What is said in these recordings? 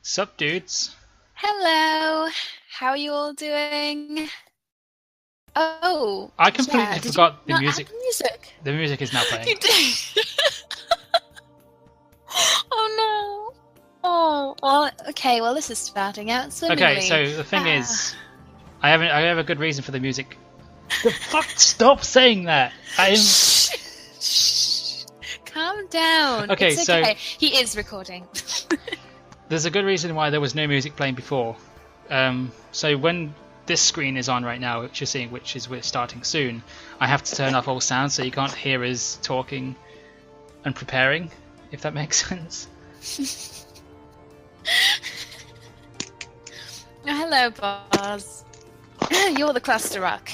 Sup, dudes? Hello, how are you all doing? Oh, I completely yeah, did you forgot the not add music. the music? The music is now playing. You did. Oh no. Oh, well, okay, well this is starting out swimmingly. Okay, so the thing is, I have a good reason for the music. The fuck! Stop saying that. Shh. Calm down. Okay, It's so okay. He is recording. there's a good reason why there was no music playing before. So when this screen is on right now, which you're seeing, we're starting soon, I have to turn off all sound so you can't hear us talking and preparing, if that makes sense. Oh, hello, boss. You're the cluster rock.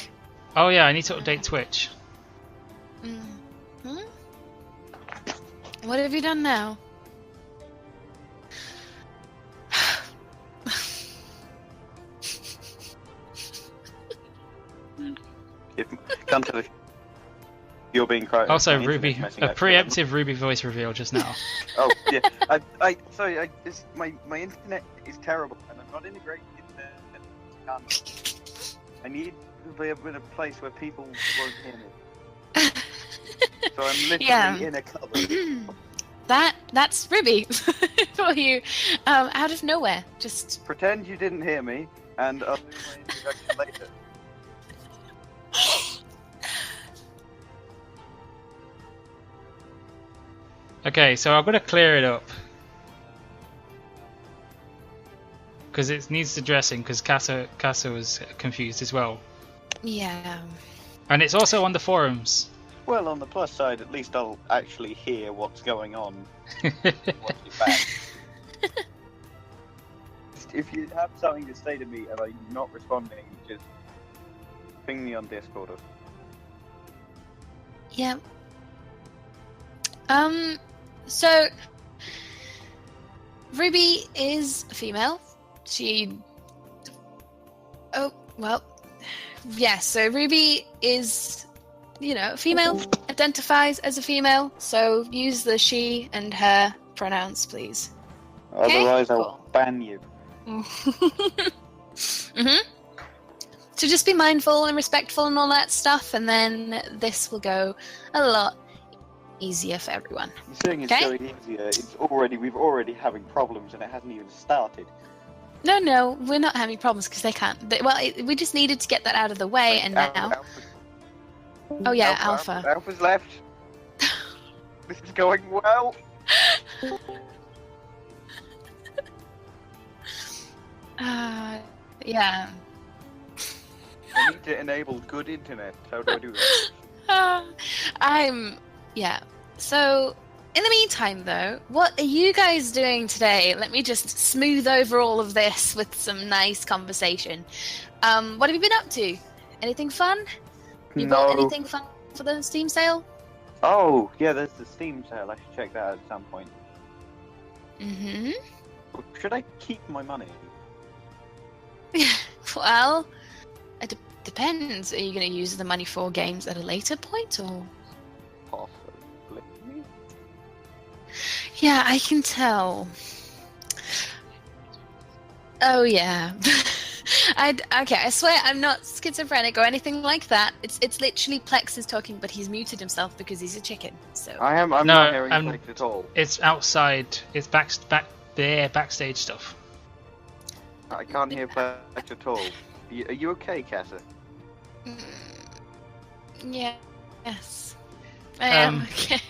Oh yeah, I need to update Twitch. Hmm? What have you done now? Come to the. You're being cried. Also, Ruby, a preemptive Ruby voice reveal just now. Oh yeah, sorry. My internet is terrible, and I'm not in a great internet. I need to be in a place where people won't hear me. So I'm literally in a cupboard. That's Ruby for you, out of nowhere. Just pretend you didn't hear me, and I'll do my introduction later. Okay, so I'm gonna clear it up because it needs addressing. Because Casa was confused as well. Yeah. And it's also on the forums. Well, on the plus side, at least I'll actually hear what's going on. Back. If you have something to say to me and I'm not responding, just ping me on Discord. Yeah. So Ruby is a female. Oh, well, yes, so Ruby is, female, identifies as a female, so use the she and her pronouns, please. Otherwise, I'll ban you. So just be mindful and respectful and all that stuff, and then this will go a lot easier for everyone. You're saying it's going easier. We're already having problems, and it hasn't even started. No, we're not having problems because they can't. We just needed to get that out of the way, and now. Alpha. Oh yeah, Alpha. Alpha's left. This is going well. Yeah. I need to enable good internet. How do I do that? Yeah. So, in the meantime, though, what are you guys doing today? Let me just smooth over all of this with some nice conversation. What have you been up to? Anything fun? You bought anything fun for the Steam sale? Oh, yeah, there's the Steam sale. I should check that at some point. Mm-hmm. Should I keep my money? Well, it depends. Are you going to use the money for games at a later point, or...? Possibly. Yeah, I can tell. Oh, yeah. I swear I'm not schizophrenic or anything like that. It's literally Plex is talking, but he's muted himself because he's a chicken. So I'm not hearing Plex at all. It's outside. It's backstage stuff. I can't hear Plex at all. Are you okay, Casa? Yes. I am okay.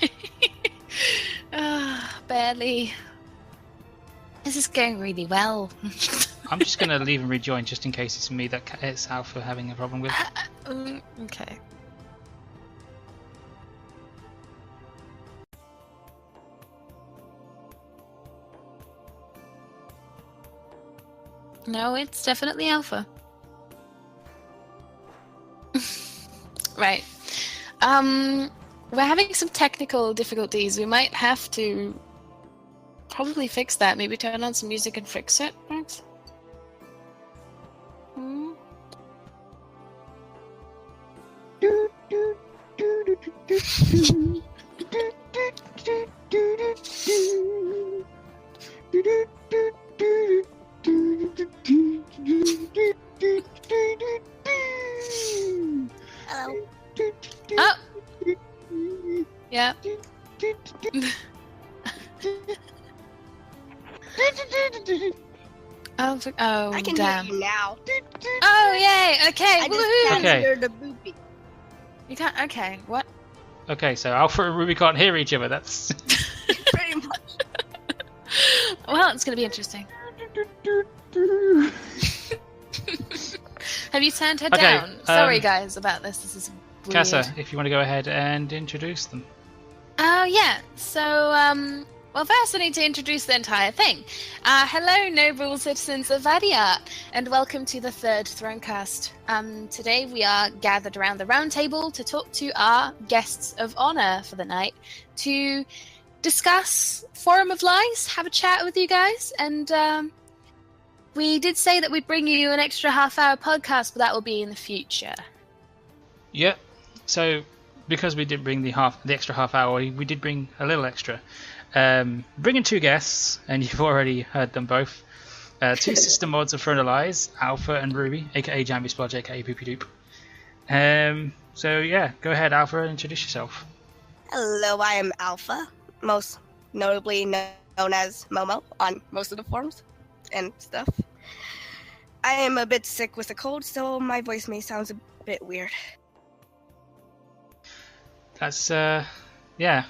Barely. This is going really well. I'm just gonna leave and rejoin just in case it's me that it's Alpha having a problem with. Okay. No, it's definitely Alpha. Right. We're having some technical difficulties. We might have to probably fix that. Maybe turn on some music and fix it, Max? Oh, I can damn. hear you now. Oh, yay! Okay, I woohoo! just Okay. heard the boopy. You can't. Okay, what? Okay, so Alpha and Ruby can't hear each other. That's Pretty much. Well, it's gonna be interesting. Have you turned her Okay, down? Sorry, guys, about this. This is weird. Casa, if you want to go ahead and introduce them. Oh, yeah. So, well, first I need to introduce the entire thing. Hello, noble citizens of Vadiart, and welcome to the third ThroneCast. Today we are gathered around the round table to talk to our guests of honor for the night, to discuss Forum of Lies, have a chat with you guys, and we did say that we'd bring you an extra half-hour podcast, but that will be in the future. Yep. So, because we did bring the extra half hour, we did bring a little extra. Bringing two guests, and you've already heard them both. Two sister mods of Throne of Lies, Alpha and Ruby, aka JammySplodge, aka BoopyDoop. So yeah, go ahead, Alpha, and introduce yourself. Hello, I am Alpha, most notably known as Momo on most of the forums and stuff. I am a bit sick with a cold, so my voice may sound a bit weird. That's yeah,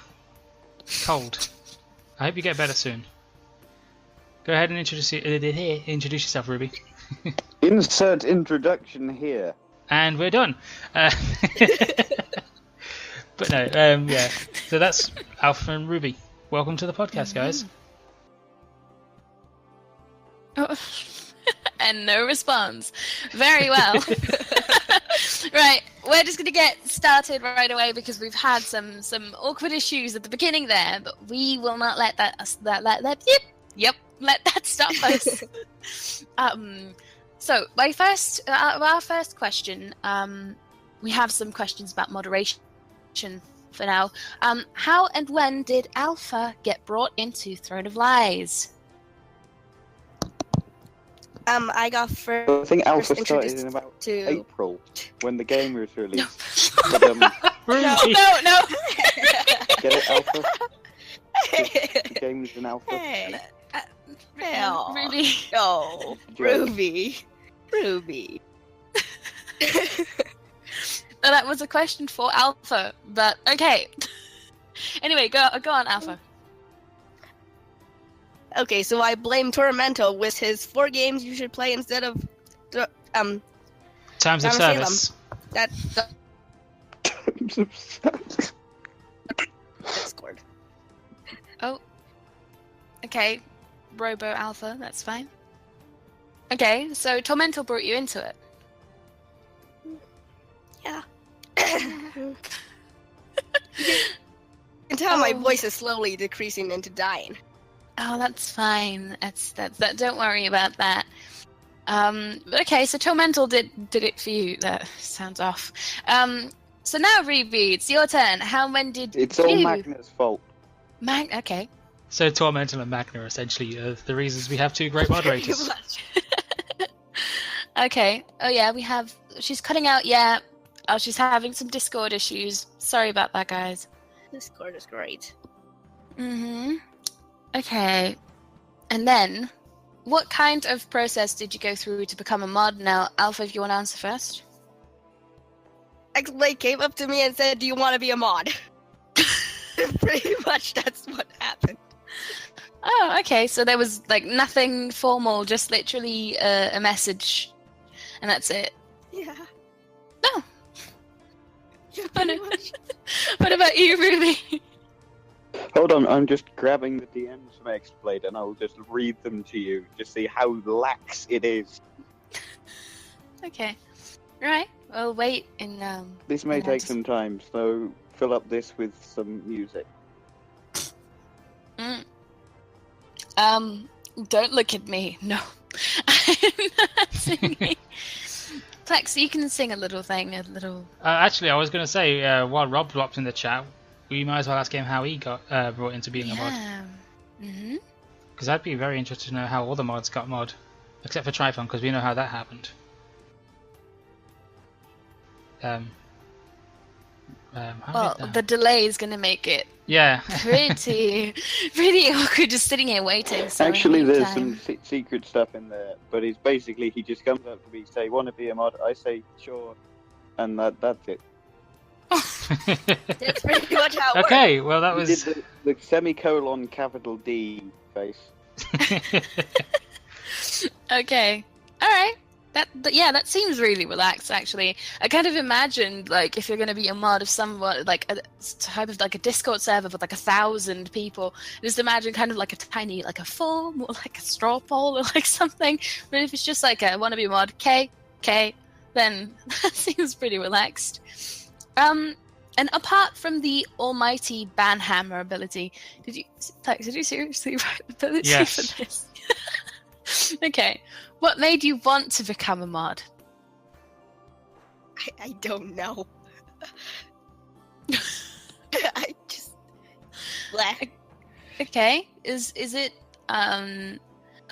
cold. I hope you get better soon. Go ahead and introduce yourself, Ruby. Insert introduction here. And we're done. But no, yeah. So that's Alpha and Ruby. Welcome to the podcast, guys. Oh. And no response. Very well. Right, we're just going to get started right away because we've had some awkward issues at the beginning there, but we will not let that stop us. So our first question, we have some questions about moderation for now. How and when did Alpha get brought into Throne of Lies? I got first. I think Alpha started introduced in about to April when the game was released. But, Ruby. No. get it, Alpha? The game was in Alpha. Hey, Ruby. no, Ruby. No, that was a question for Alpha, but okay. Anyway, go on, Alpha. Okay, so I blame Tormento with his 4 games you should play instead of Times of Salem. service. That's Discord. Oh. Okay. Robo Alpha, that's fine. Okay, so Tormentor brought you into it. Yeah. You can tell my voice is slowly decreasing into dying. Oh, that's fine. That's that. Don't worry about that. Okay, so Tormental did it for you. That sounds off. So now, Ruby, it's your turn. When did It's you... all Magna's fault. Okay. So Tormental and Magna are essentially the reasons we have two great moderators. Okay. Oh yeah, we have. She's cutting out. Yeah. Oh, she's having some Discord issues. Sorry about that, guys. Discord is great. Mm-hmm. Okay. And then, what kind of process did you go through to become a mod? Now, Alpha, if you want to answer first. X-Blade came up to me and said, "Do you want to be a mod?" Pretty much that's what happened. Oh, okay. So there was like nothing formal, just literally a message, and that's it. Yeah. No. Yeah, What pretty much. What about you, Ruby? Hold on, I'm just grabbing the DMs from X-Blade and I'll just read them to you to see how lax it is. Okay. Right. We'll wait in This may Yeah, take just- some time, so fill up this with some music. Don't look at me. No. I'm not singing. Plex, you can sing a little thing, a little... Actually, I was going to say, while Rob dropped in the chat, we might as well ask him how he got brought into being a mod. Mm-hmm. Because I'd be very interested to know how all the mods got mod. Except for Trifon, because we know how that happened. How Well, did that... the delay is going to make it Yeah. pretty awkward just sitting here waiting. So Actually, there's time. some secret stuff in there, but it's basically he just comes up to me, say, "Want to be a mod?" I say, "Sure," and that's it. That's pretty much how it Okay, well that He was. did the semicolon capital D face. Okay. All right. That seems really relaxed. Actually, I kind of imagined like if you're going to be a mod of somewhat like a type of like a Discord server with like 1,000 people, just imagine kind of like a tiny like a form or like a straw poll or like something. But if it's just like a wanna be a mod, K, then that seems pretty relaxed. And apart from the almighty banhammer ability, did you seriously write the ability Yes. for this? Okay. What made you want to become a mod? I don't know. I just... Bleh. Okay. Is it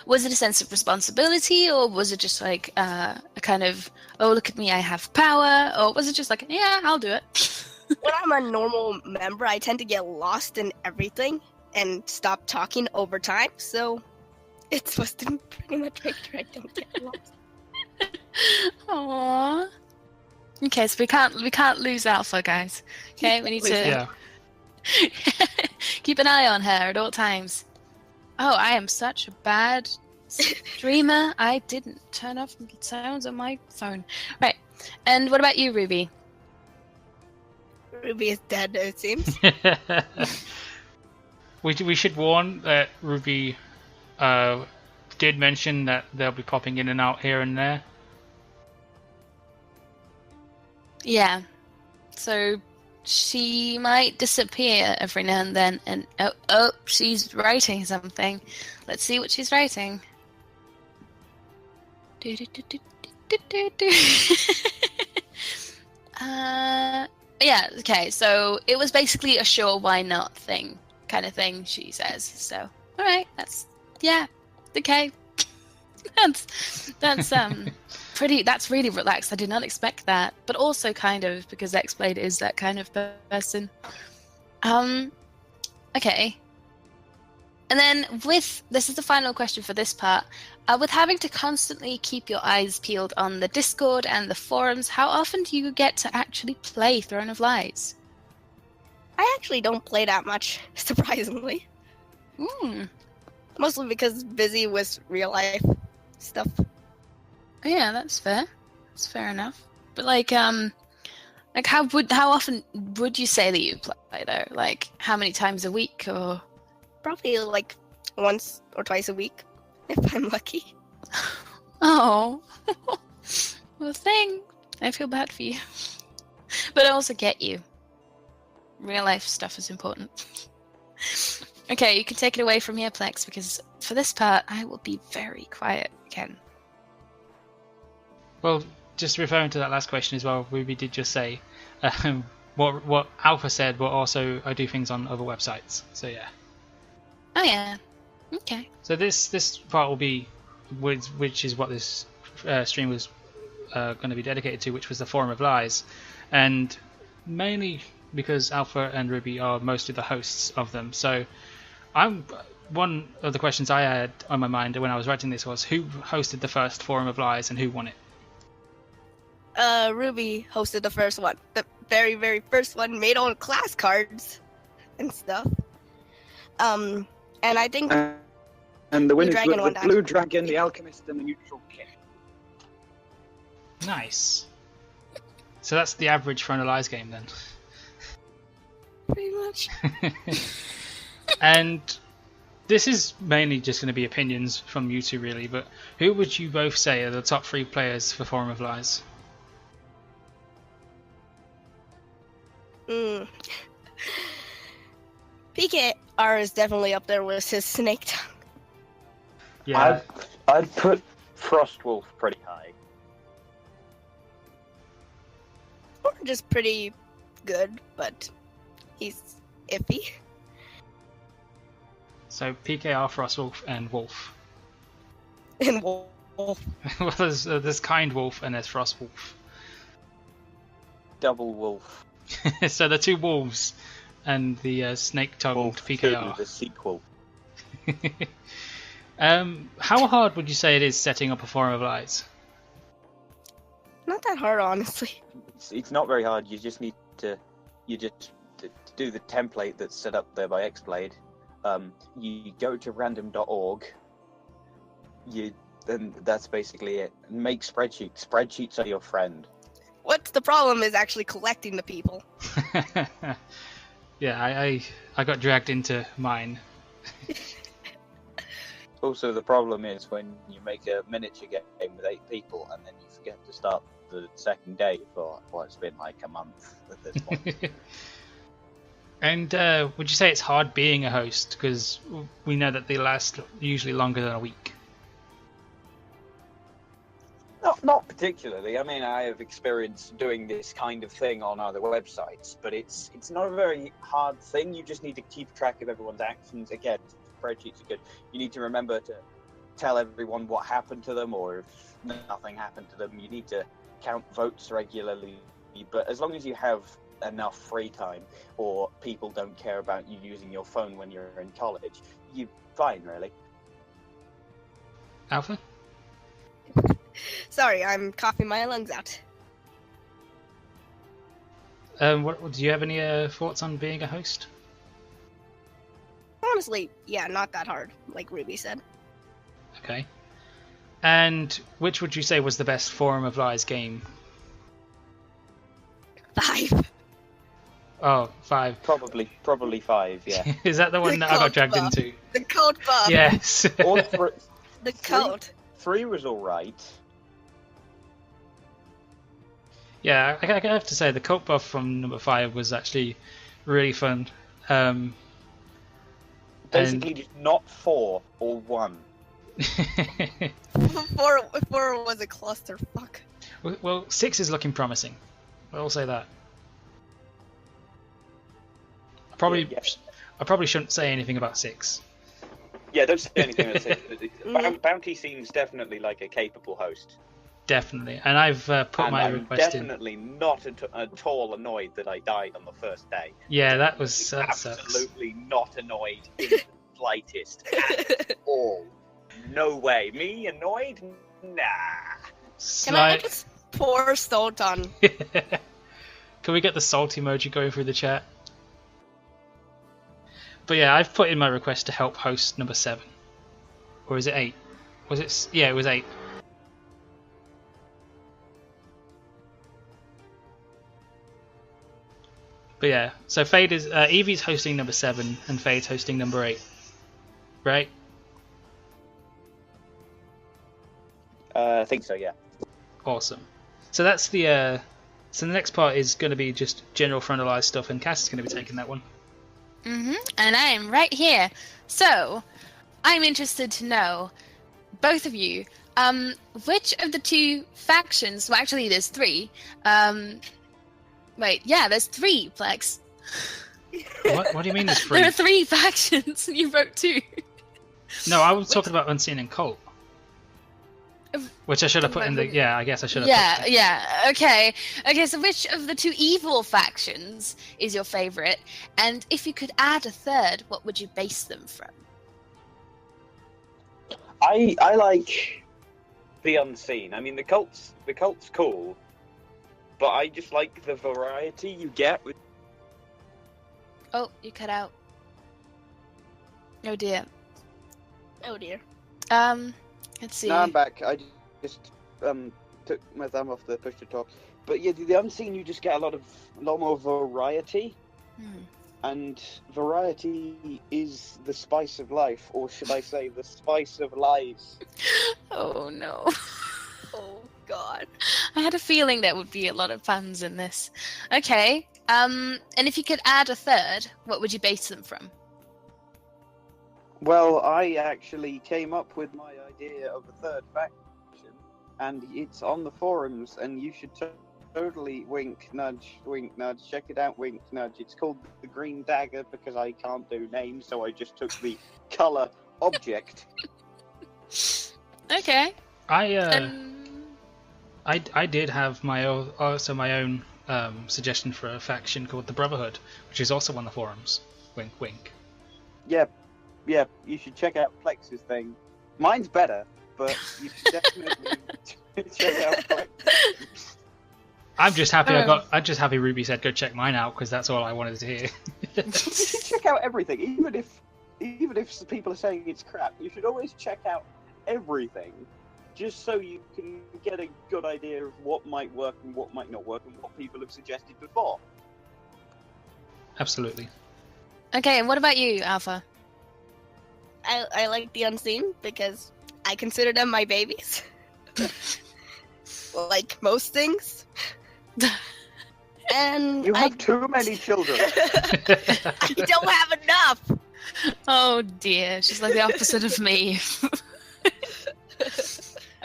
was it a sense of responsibility, or was it just like a kind of, oh look at me, I have power, or was it just like, yeah, I'll do it? When I'm a normal member, I tend to get lost in everything and stop talking over time, so it's supposed to pretty much make sure I don't get lost. Aww. Okay, so we can't lose Alpha, guys. Okay, we need to Yeah. keep an eye on her at all times. Oh, I am such a bad streamer. I didn't turn off the sounds on my phone. Right. And what about you, Ruby? Ruby is dead, it seems. We should warn that Ruby did mention that they'll be popping in and out here and there. Yeah. So she might disappear every now and then, and oh, she's writing something. Let's see what she's writing. Yeah, okay, so it was basically a sure why not thing kind of thing, she says. So, alright, that's okay. that's really relaxed. I did not expect that, but also kind of because X-Blade is that kind of person. Okay. And then this is the final question for this part. With having to constantly keep your eyes peeled on the Discord and the forums, how often do you get to actually play Throne of Lies? I actually don't play that much, surprisingly. Mostly because busy with real life stuff. Yeah, that's fair. That's fair enough. But like how often would you say that you play though? Like how many times a week or? Probably like once or twice a week, if I'm lucky. Oh, well, thanks. I feel bad for you, but I also get you. Real life stuff is important. Okay, you can take it away from here, Plex, because for this part, I will be very quiet again. Well, just referring to that last question as well, Ruby did just say what Alpha said, but also I do things on other websites. So yeah. Oh yeah. Okay. So this part will be, which is what this stream was going to be dedicated to, which was the Forum of Lies, and mainly because Alpha and Ruby are mostly the hosts of them. So one of the questions I had on my mind when I was writing this was, who hosted the first Forum of Lies and who won it? Ruby hosted the first one. The very, very first one, made all class cards and stuff. And I think... and the winners were Dragon the won that. Blue Dragon, the Alchemist, and the Neutral King. Nice. So that's the average Throne of Lies game then. Pretty much. And this is mainly just going to be opinions from you two really, but who would you both say are the top 3 players for Forum of Lies? PKR is definitely up there with his snake tongue. Yeah. I'd put Frostwolf pretty high. Or just pretty good, but he's iffy. So PKR, Frostwolf, and Wolf. And Wolf. Well, there's Kind Wolf and there's Frostwolf. Double Wolf. So the 2 wolves and the snake-tongued Wolf 2, PKR. the sequel. How hard would you say it is setting up a forum of lies? Not that hard, honestly. It's not very hard. You just need to do the template that's set up there by Xblade. You go to random.org. Then that's basically it. Make spreadsheets. Spreadsheets are your friend. What's the problem is actually collecting the people. Yeah, I got dragged into mine. Also, the problem is when you make a miniature game with 8 people and then you forget to start the second day for it's been like a month at this point. And would you say it's hard being a host? Because we know that they last usually longer than a week. Not particularly. I mean, I have experience doing this kind of thing on other websites, but it's not a very hard thing. You just need to keep track of everyone's actions. Again, spreadsheets are good. You need to remember to tell everyone what happened to them, or if nothing happened to them. You need to count votes regularly. But as long as you have enough free time, or people don't care about you using your phone when you're in college, you're fine, really. Alpha? Sorry, I'm coughing my lungs out. What do you have any thoughts on being a host? Honestly, yeah, not that hard, like Ruby said. Okay. And which would you say was the best Forum of Lies game? 5. Oh, 5. Probably 5, yeah. Is that the one that I got dragged into? The code buff. Yes. The code. 3 was alright. Yeah, I have to say the cult buff from number 5 was actually really fun. Basically, just not 4 or 1. 4 was a clusterfuck. Well, 6 is looking promising. I'll say that. I probably shouldn't say anything about 6. Yeah, don't say anything about 6. Bounty seems definitely like a capable host. Definitely, and I've put my request in. I'm definitely not at all annoyed that I died on the first day. Yeah, that was absolutely not annoyed in the slightest at all. No way. Me annoyed? Nah. Can I just pour salt on? Can we get the salt emoji going through the chat? But yeah, I've put in my request to help host number 7. Or is it 8? Was it? Yeah, it was 8. But yeah, so Fade is Evie's hosting number 7 and Fade's hosting number 8, right? I think so, yeah. Awesome. So that's the so the next part is going to be just general frontalized stuff, and Cass is going to be taking that one. And I am right here. So I'm interested to know, both of you, which of the 2 factions? Well, actually, there's 3. Wait, yeah, there's 3, Plex. What do you mean there's 3? There are 3 factions, and you wrote 2. No, I was talking about Unseen and Cult. Which I should have put in the... Yeah, I guess I should have put that. Yeah, okay. Okay, so which of the 2 evil factions is your favourite? And if you could add a third, what would you base them from? I like the Unseen. I mean, the cult's cool. But I just like the variety you get with... Oh, you cut out. Oh dear. Oh dear. Let's see. No, I'm back. I just took my thumb off the push to talk. But yeah, the Unseen, you just get a lot more variety. And variety is the spice of life, or should I say the spice of lives. Oh no. Oh god. I had a feeling there would be a lot of puns in this. Okay. And if you could add a third, what would you base them from? Well, I actually came up with my idea of a third faction, and it's on the forums, and you should totally wink, nudge, check it out, wink, nudge. It's called the Green Dagger because I can't do names, so I just took the colour object. Okay. I did have my own suggestion for a faction called the Brotherhood, which is also on the forums. Wink, wink. Yeah, you should check out Plex's thing. Mine's better, but you should definitely check out Plex. I'm just happy I'm just happy Ruby said go check mine out because that's all I wanted to hear. Check out everything, even if people are saying it's crap. You should always check out everything, just so you can get a good idea of what might work and what might not work and what people have suggested before. Absolutely. Okay, and what about you, Alpha? I like the Unseen because I consider them my babies. Like most things. And You have too many children. I don't have enough. Oh dear, she's like the opposite of me.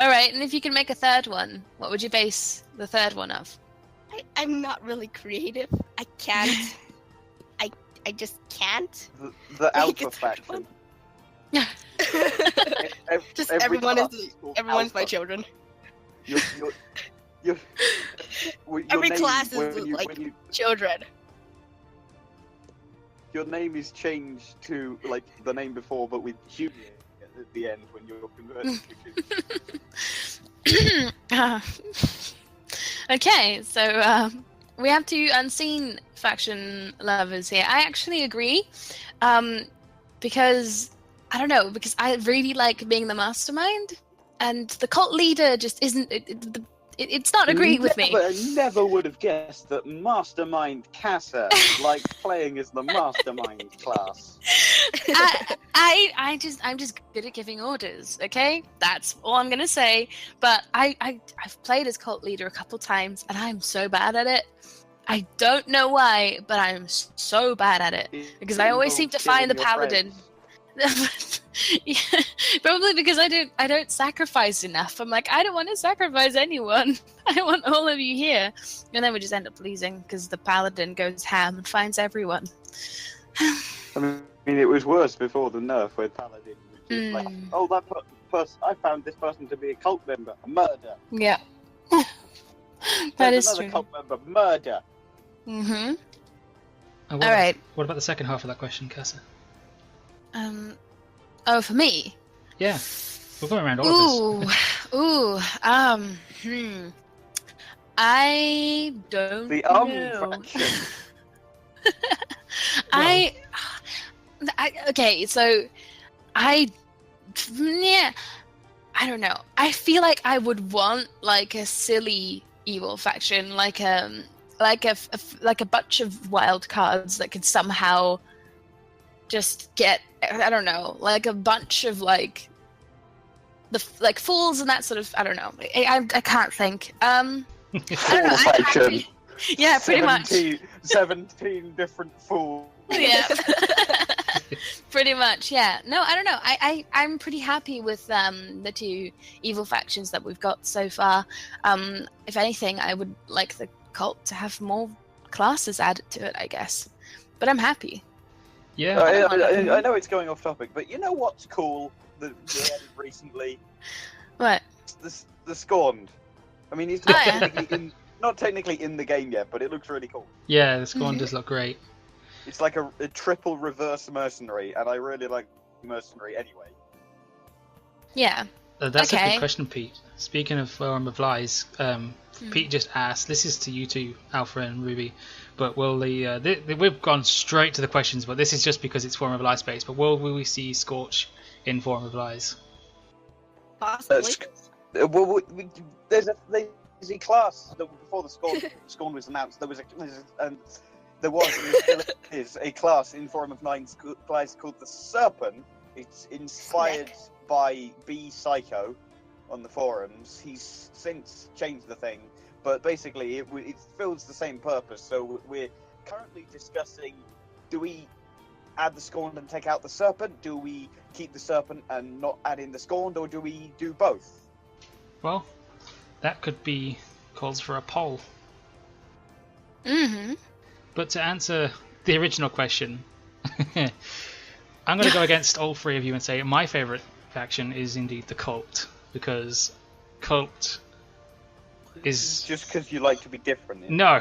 Alright, and if you can make a third one, what would you base the third one of? I'm not really creative. I can't. I just can't. The Make Alpha a third faction. Yeah. Just Every everyone's called my Alpha. children. Your Every name, class is when you- like when you- children. your name is changed to like the name before, but with Juliet at the end when you're converted. Okay, so we have two Unseen faction lovers here. I actually agree, because I don't know, because I really like being the mastermind, and the cult leader just isn't. It's not agreeing with me. Never would have guessed that Mastermind Casa likes playing as the Mastermind class. I'm just good at giving orders. Okay, that's all I'm gonna say. But I've played as cult leader a couple times, and I'm so bad at it. I don't know why, but I'm so bad at it because I always seem to find the paladin. Yeah, probably because I don't sacrifice enough. I'm like, I don't want to sacrifice anyone. I want all of you here, and then we just end up losing because the paladin goes ham and finds everyone. I mean, it was worse before the nerf with paladin, which is like, oh, that person, I found this person to be a cult member, a murder. Yeah, There's is another true. cult member, murder. Mm-hmm. All right. What about the second half of that question, Casa? Oh, for me. Yeah, we're going around all of this. I don't The know. faction. Okay, so I don't know. I feel like I would want like a silly evil faction, like a bunch of wild cards that could somehow just get, I don't know, like a bunch of like fools and that sort of, I don't know. I can't think. I don't know. I'm happy. Yeah, pretty much. 17 different fools. Yeah. Pretty much, yeah. No, I don't know. I'm pretty happy with the two evil factions that we've got so far. If anything, I would like the cult to have more classes added to it, I guess. But I'm happy. Yeah. I know it's going off topic, but you know what's cool that we added recently? What? The Scorned. I mean, it's not technically in the game yet, but it looks really cool. Yeah, the Scorn does look great. It's like a triple reverse mercenary, and I really like mercenary anyway. Yeah. That's a Okay. good question, Pete. Speaking of Forum of Lies, Pete just asked, this is to you two, Alpha and Ruby, but will we've gone straight to the questions, but this is just because it's Forum of Lies based, but will we see Scorch in Forum of Lies? Possibly. There's a class that before the Scorn was announced. There was and there still is a class in Forum of Lies called the Serpent. It's inspired by B Psycho on the forums. He's since changed the thing, but basically it fills the same purpose. So we're currently discussing: do we add the Scorned and take out the Serpent? Do we keep the Serpent and not add in the Scorned, or do we do both? Well, that could be calls for a poll. Mm-hmm. But to answer the original question, I'm going to go against all three of you and say my favourite faction is indeed the Cult, because Cult is just because you like to be different. no,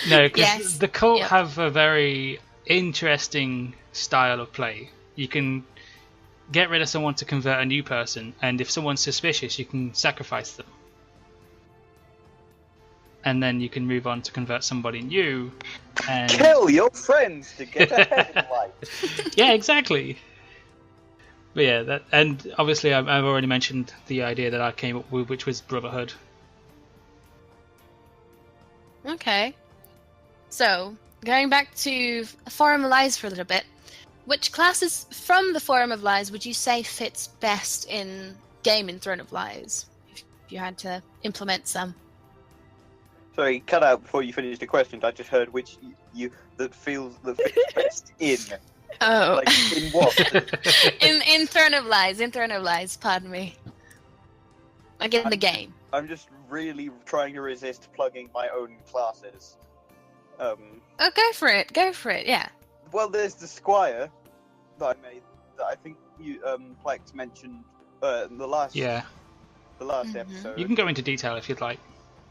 no, because Yes. the cult Yep. have a very interesting style of play. You can get rid of someone to convert a new person, and if someone's suspicious, you can sacrifice them. And then you can move on to convert somebody new. And Kill your friends to get ahead in life. yeah, exactly. But yeah, that, and obviously I've already mentioned the idea that I came up with, which was brotherhood. Okay. So, going back to Forum of Lies for a little bit, which classes from the Forum of Lies would you say fits best in game in Throne of Lies? If you had to implement some. Sorry, cut out before you finished the question. I just heard which you that fits best in. Oh. Like, in what? in Throne of Lies, pardon me. Like in the game. I'm just really trying to resist plugging my own classes. Oh, go for it, yeah. Well, there's the Squire that I made that I think you Plex mentioned in the last Yeah, the last Mhm. episode. you can go into detail if you'd like.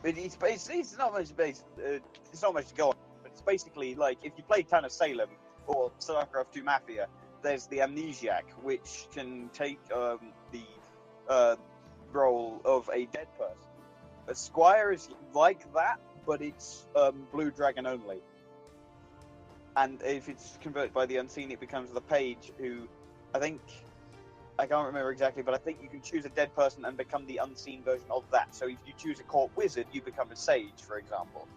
It's not much based. It's not much to go on, but it's basically like if you play Town of Salem or StarCraft 2 Mafia, there's the Amnesiac, which can take the role of a dead person. A Squire is like that, but it's Blue Dragon only. And if it's converted by the Unseen, it becomes the Page, who I can't remember exactly, but I think you can choose a dead person and become the Unseen version of that. So if you choose a Court Wizard, you become a Sage, for example.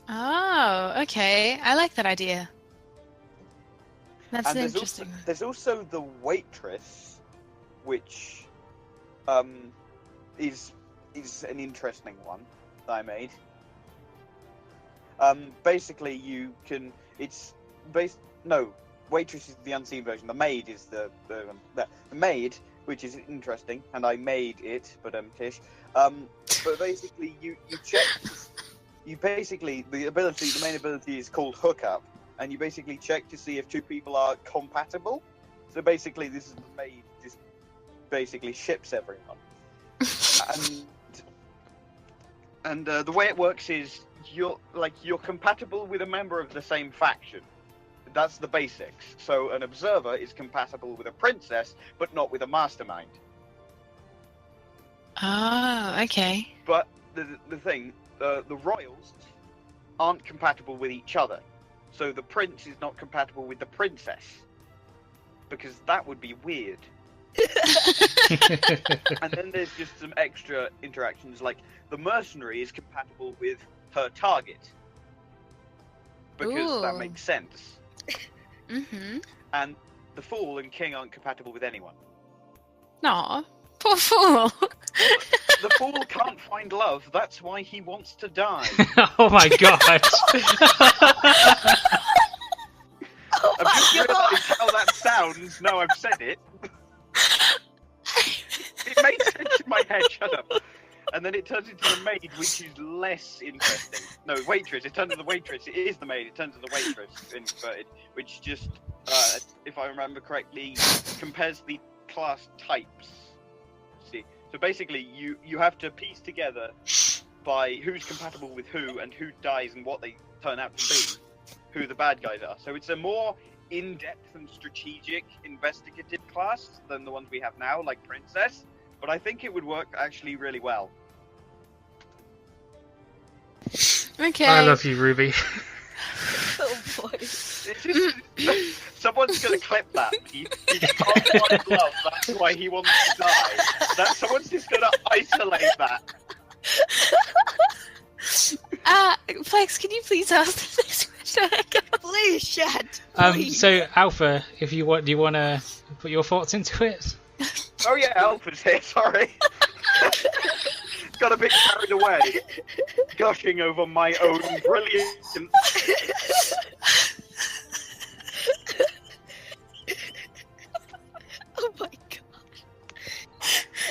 Oh, okay. I like that idea. That's And interesting. there's also the Waitress, which is an interesting one that I made. Basically, you can. Waitress is the Unseen version. The Maid is the Maid, which is interesting, and I made it, but Tish. But basically, you check. You basically the main ability is called Hookup, and you basically check to see if two people are compatible. So basically, this is the Maid just basically ships everyone. And the way it works is you're compatible with a member of the same faction. That's the basics. So an observer is compatible with a princess, but not with a mastermind. Oh, okay. But the thing, the royals aren't compatible with each other. So the prince is not compatible with the princess, because that would be weird. And then there's just some extra interactions, like the mercenary is compatible with her target, because that Ooh. makes sense. Mm-hmm. And the fool and king aren't compatible with anyone. Aw, poor fool. The fool can't find love, that's why he wants to die. Oh my god! I've just realised how that sounds now I've said it. It made sense in my head, shut up. And then it turns into the maid, which is less interesting. No, waitress, it turns into the waitress. It is the maid, it turns into the waitress, inverted, which just, if I remember correctly, compares the class types. See, so basically, you have to piece together by who's compatible with who, and who dies and what they turn out to be, who the bad guys are. So it's a more in-depth and strategic investigative class than the ones we have now, like Princess. But I think it would work actually really well. Okay. I love you, Ruby. Oh boy. It's just, someone's gonna clip that. He can't find love, that's why he wants to die. Someone's just gonna isolate that. Flex, can you please ask the next question? Please, Shad. So Alpha, if you want, do you want to put your thoughts into it? Oh yeah, Alpha's here, sorry. Got a bit carried away, gushing over my own brilliance. Oh my god.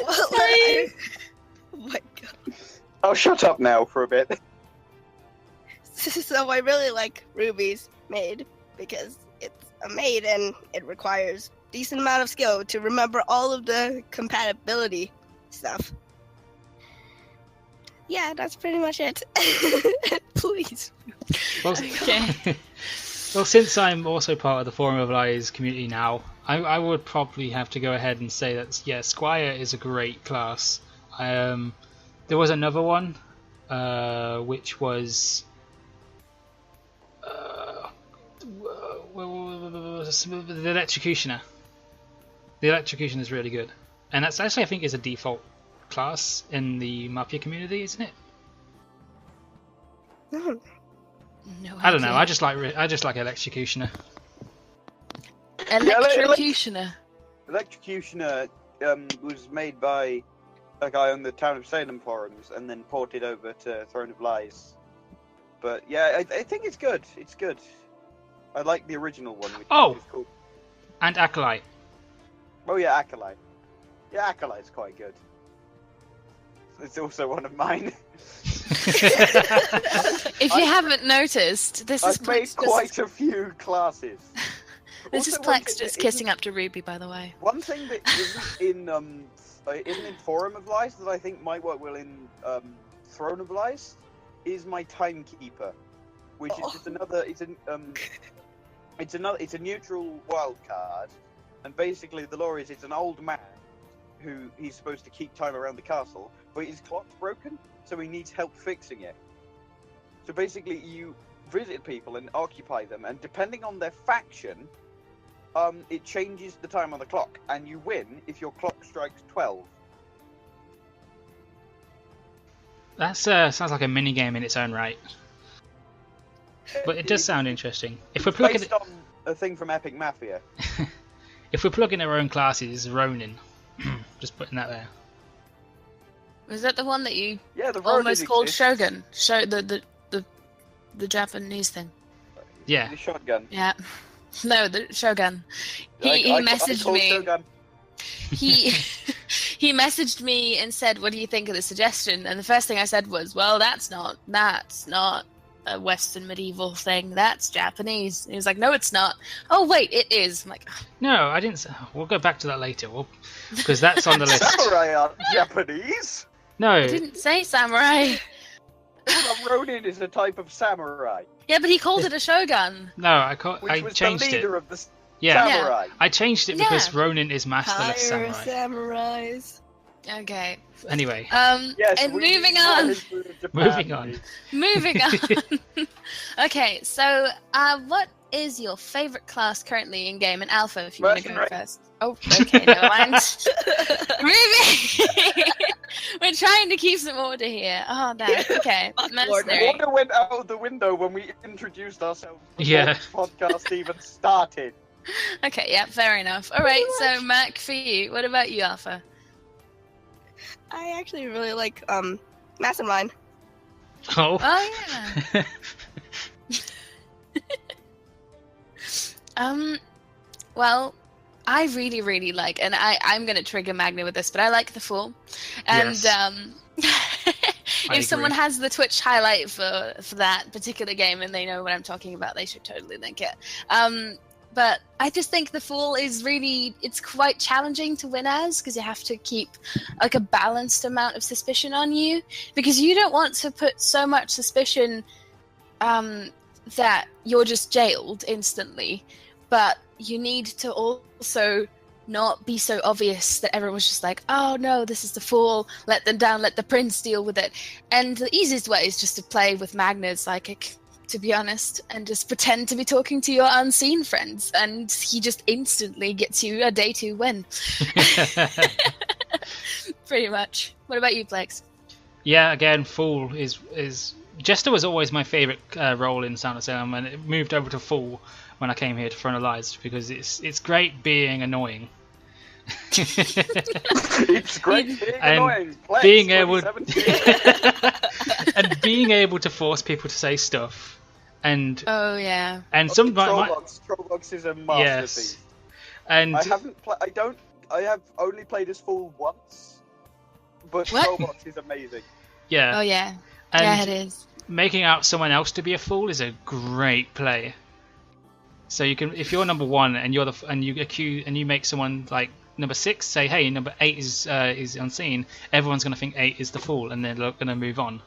Well, oh my god. I'll shut up now for a bit. So I really like Ruby's maid because it's a maid and it requires decent amount of skill to remember all of the compatibility stuff. Yeah, that's pretty much it. Please. Well, Okay. well, since I'm also part of the Forum of Lies community now, I would probably have to go ahead and say that, yeah, Squire is a great class. There was another one, which was the Electrocutioner. The Electrocutioner is really good, and that's actually, I think, is a default class in the Mafia community, isn't it? No I don't know. idea. I just like Electrocutioner. Electrocutioner. Electrocutioner was made by a guy on the Town of Salem forums and then ported over to Throne of Lies. But yeah, I think it's good. It's good. I like the original one, which is cool. And Acolyte. Oh yeah, Acolyte. Yeah, Acolyte's quite good. It's also one of mine. If you haven't noticed, this is I've made Plex quite a few classes. this is Also, one Plex thing just that kissing up to Ruby, by the way. One thing that isn't in Forum of Lies that I think might work well in Throne of Lies is my Timekeeper, which is just another. It's a neutral wild card, and basically the lore is it's an old man who he's supposed to keep time around the castle, but his clock's broken, so he needs help fixing it. So basically, you visit people and occupy them, and depending on their faction, it changes the time on the clock, and you win if your clock strikes 12. That sounds like a mini game in its own right, but it does sound interesting. If we're plugging Based on a thing from Epic Mafia. if we're plugging our own classes, Ronin, just putting that there. Was that the one that you Yeah, the Ronin almost called exists. Shogun? The Japanese thing. Yeah. The shotgun. Yeah. No, the Shogun. He I messaged called me. Shogun. He he messaged me and said, "What do you think of the suggestion?" And the first thing I said was, "Well, that's not a Western medieval thing. That's Japanese." And he was like, "No, it's not." "Oh, wait, it is." I'm like, No, I didn't. We'll go back to that later, because that's on the list. Samurai aren't Japanese. No, "I didn't say samurai." A Ronin is a type of samurai, Yeah, but he called it a shogun. no, I which was changed the it. leader of the Yeah, samurai. I changed it because Yeah. Ronin is masterless Hire samurai. samurais. Okay. Anyway, Yes, And we moving need on. more history of Japan, Moving on. please. Moving on. Okay, so what is your favorite class currently in game? And Alpha, if you want to go Mercenary. first. Oh, okay, never mind. Ruby! We're trying to keep some order here. Oh, no. Okay, mercenary. Order went out of the window when we introduced ourselves before Yeah. the podcast even started. Okay, yeah, fair enough. All right, so Mac, for you, what about you, Alpha? I actually really like Mastermind. oh, Oh, yeah. Well, I really, really like, and I'm going to trigger Magna with this, but I like the Fool. And Yes. if someone agree. has the Twitch highlight for that particular game and they know what I'm talking about, they should totally link it. But I just think the Fool is really, it's quite challenging to win as, because you have to keep like a balanced amount of suspicion on you, because you don't want to put so much suspicion that you're just jailed instantly, but you need to also not be so obvious that everyone's just like, oh no, this is the Fool, let them down, let the prince deal with it. And the easiest way is just to play with Magna's psychic, to be honest, and just pretend to be talking to your unseen friends, and he just instantly gets you a day 2 win. Pretty much. What about you, Plex? yeah. Again, Fool is Jester was always my favorite role in Sound of Salem, and it moved over to Fool when I came here to Throne of Lies, because it's great being annoying. It's great being And annoying. Plex, being able 2017. and being able to force people to say stuff, and Oh, yeah. some Trollbox is a masterpiece. yes, and I have only played as Fool once, but What? Trollbox is amazing. yeah, Oh, yeah. and Yeah, it is. making out someone else to be a fool is a great play. So you can, if you're number one and you're and you make someone like number 6 say, hey, number 8 is unseen, everyone's going to think 8 is the fool, and they're going to move on.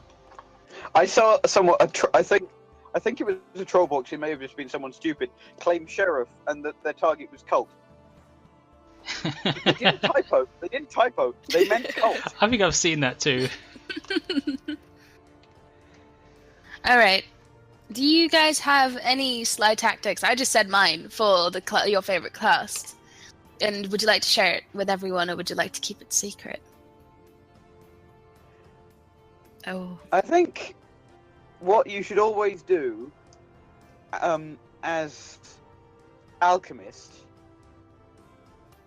I saw I think it was a troll box. It may have just been someone stupid. Claim sheriff, and that their target was cult. They didn't typo. They meant cult. I think I've seen that too. All right. Do you guys have any sly tactics? I just said mine for your favorite class. And would you like to share it with everyone, or would you like to keep it secret? Oh. I think what you should always do, as alchemist,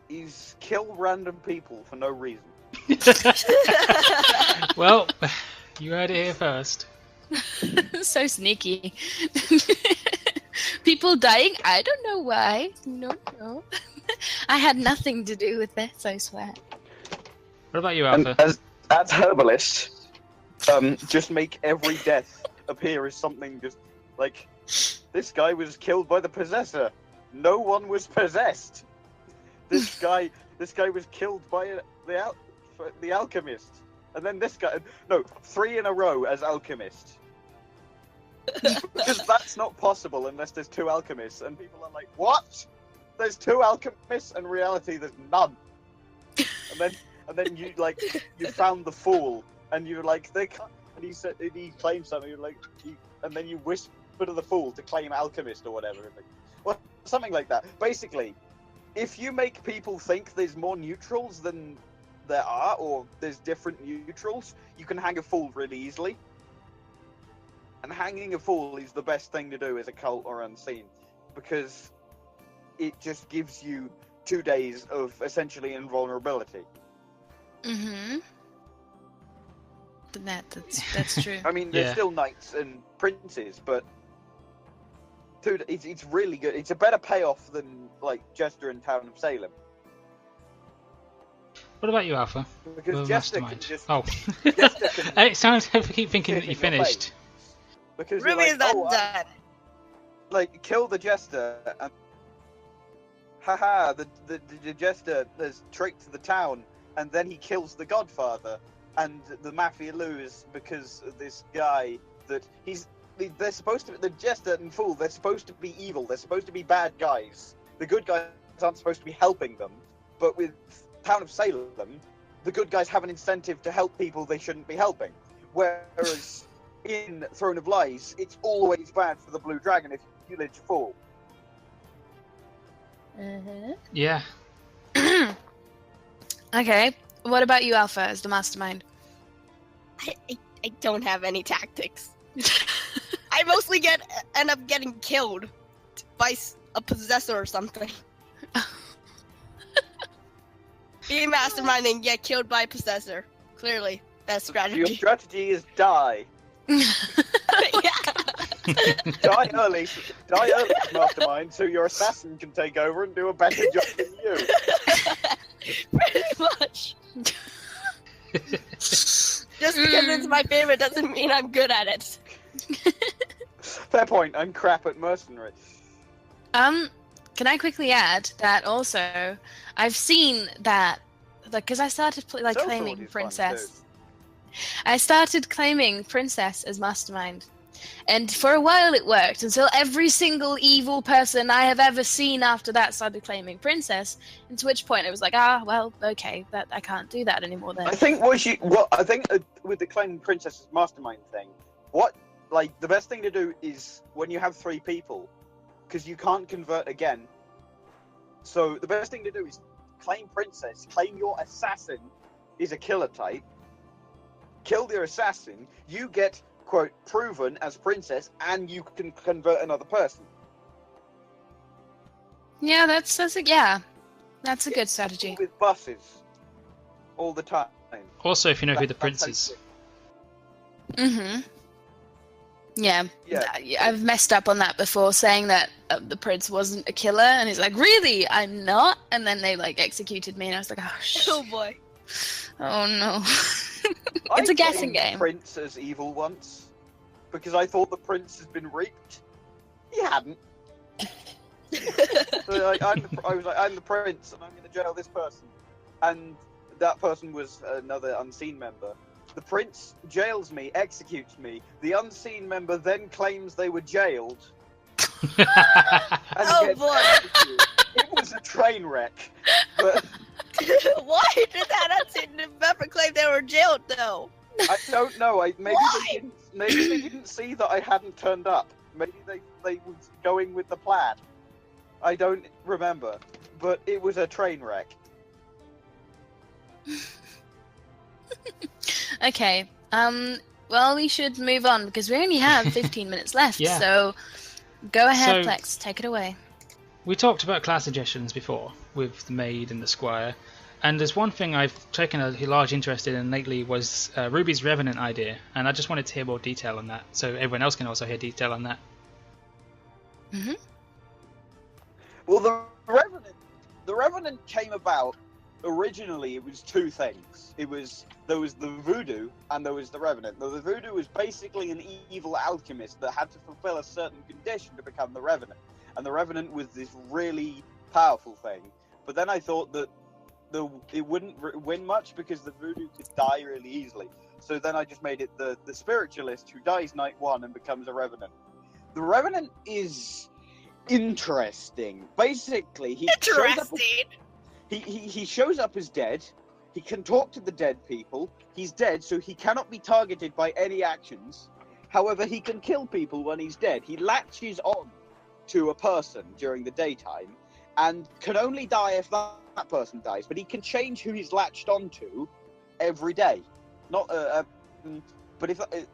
is kill random people for no reason. Well, you heard it here first. So sneaky. People dying? I don't know why. No. I had nothing to do with this, I swear. What about you, Alpha? And as herbalist, just make every death appear as something just like, this guy was killed by the possessor. No one was possessed. This guy was killed by the alchemist. And then this guy, no, 3 in a row as alchemist. Because that's not possible unless there's 2 alchemists, and people are like, what? There's 2 alchemists, and in reality there's none. And then you found the fool, and you're like, they can't, and he claimed something, you're like, and then you whisper to the fool to claim alchemist or whatever. Well, something like that. Basically, if you make people think there's more neutrals than there are, or there's different neutrals, you can hang a fool really easily. And hanging a fool is the best thing to do as a cult or unseen, because it just gives you 2 days of essentially invulnerability. Mm-hmm. That's true. I mean, there's still knights and princes, but it's really good. It's a better payoff than like Jester in Town of Salem. What about you, Alpha? Because Jester can just... Oh. Jester can It sounds like I keep thinking that you finished. Because Ruby is not done. Like, kill the Jester, and haha, the Jester has tricked the town, and then he kills the Godfather, and the Mafia lose because of this guy that they're supposed to be, the Jester and Fool, they're supposed to be evil, they're supposed to be bad guys. The good guys aren't supposed to be helping them, but with Town of Salem, the good guys have an incentive to help people they shouldn't be helping. Whereas in Throne of Lies, it's always bad for the Blue Dragon if you let your Fool. Mm-hmm. Yeah. Okay. What about you, Alpha, as the mastermind? I don't have any tactics. I mostly end up getting killed by a possessor or something. Be a mastermind and get killed by a possessor. Clearly, that's strategy. Your strategy is die. Yeah. Die early, mastermind, so your assassin can take over and do a better job than you. Pretty much. Just because it's my favorite doesn't mean I'm good at it. Fair point. I'm crap at mercenary. Can I quickly add that also I've seen that, like, because I started claiming Princess. I started claiming Princess as mastermind. And for a while it worked, until every single evil person I have ever seen after that started claiming Princess, and to which point it was like, well, okay, that I can't do that anymore then. I think with the claiming Princess as mastermind thing, the best thing to do is when you have 3 people, because you can't convert again. So the best thing to do is claim Princess, claim your assassin is a killer type, kill your assassin, you get, quote, proven as Princess, and you can convert another person. Yeah, that's a good strategy. With buses all the time. Also, if you know who the prince is. Mm-hmm. Yeah, I've messed up on that before, saying that the prince wasn't a killer, and he's like, really? I'm not? And then they, executed me, and I was like, oh, shit. Oh, boy. Oh, no. It's a guessing game. Prince as evil once, because I thought the prince had been raped. He hadn't. So, I was like, I'm the prince, and I'm going to jail this person. and that person was another unseen member. The prince jails me, executes me. The unseen member then claims they were jailed. And Oh, gets boy. executed. It was a train wreck. But Why did that unseen member claim they were jailed, though? I don't know. Maybe Why? they didn't see that I hadn't turned up. Maybe they was going with the plan. I don't remember. But it was a train wreck. Okay. Well, we should move on because we only have 15 minutes left. Yeah. So, go ahead, So- Plex. Take it away. We talked about class suggestions before with the maid and the squire, and there's one thing I've taken a large interest in lately was Ruby's Revenant idea, and I just wanted to hear more detail on that, so everyone else can also hear detail on that. Mm-hmm. Well, the Revenant came about. Originally, it was two things. There was the voodoo and there was the Revenant. Now, the voodoo was basically an evil alchemist that had to fulfill a certain condition to become the Revenant, and the Revenant was this really powerful thing. But then I thought that it wouldn't win much because the voodoo could die really easily. So then I just made it the spiritualist who dies night one and becomes a Revenant. The Revenant is interesting. Basically, he shows up as dead. He can talk to the dead people. He's dead, so he cannot be targeted by any actions. However, he can kill people when he's dead. He latches on to a person during the daytime and can only die if that person dies. But he can change who he's latched onto every day.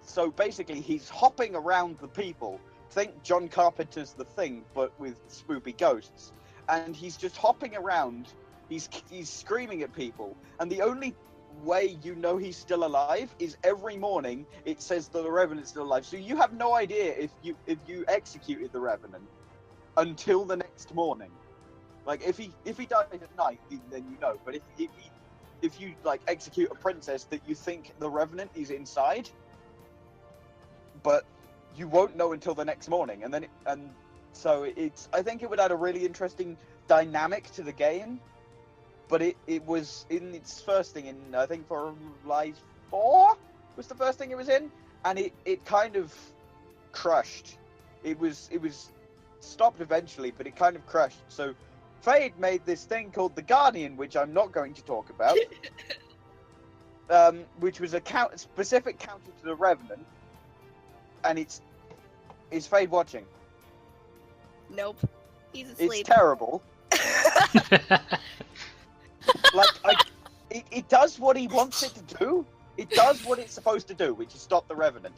So basically, he's hopping around the people. Think John Carpenter's The Thing, but with spoopy ghosts. And he's just hopping around. He's screaming at people, and the only way you know he's still alive is every morning it says that the Revenant's still alive. So you have no idea if you executed the Revenant until the next morning. Like if he dies at night, then you know. But if you like execute a princess that you think the Revenant is inside, but you won't know until the next morning, so I think it would add a really interesting dynamic to the game. But it was in its first thing in, I think, for Lies 4 was the first thing it was in, and it kind of crushed. It was stopped eventually, but it kind of crushed. So Fade made this thing called the Guardian, which I'm not going to talk about, which was a specific counter to the Revenant, and is Fade watching? Nope. He's asleep. It's terrible. It does what he wants it to do. It does what it's supposed to do, which is stop the Revenant.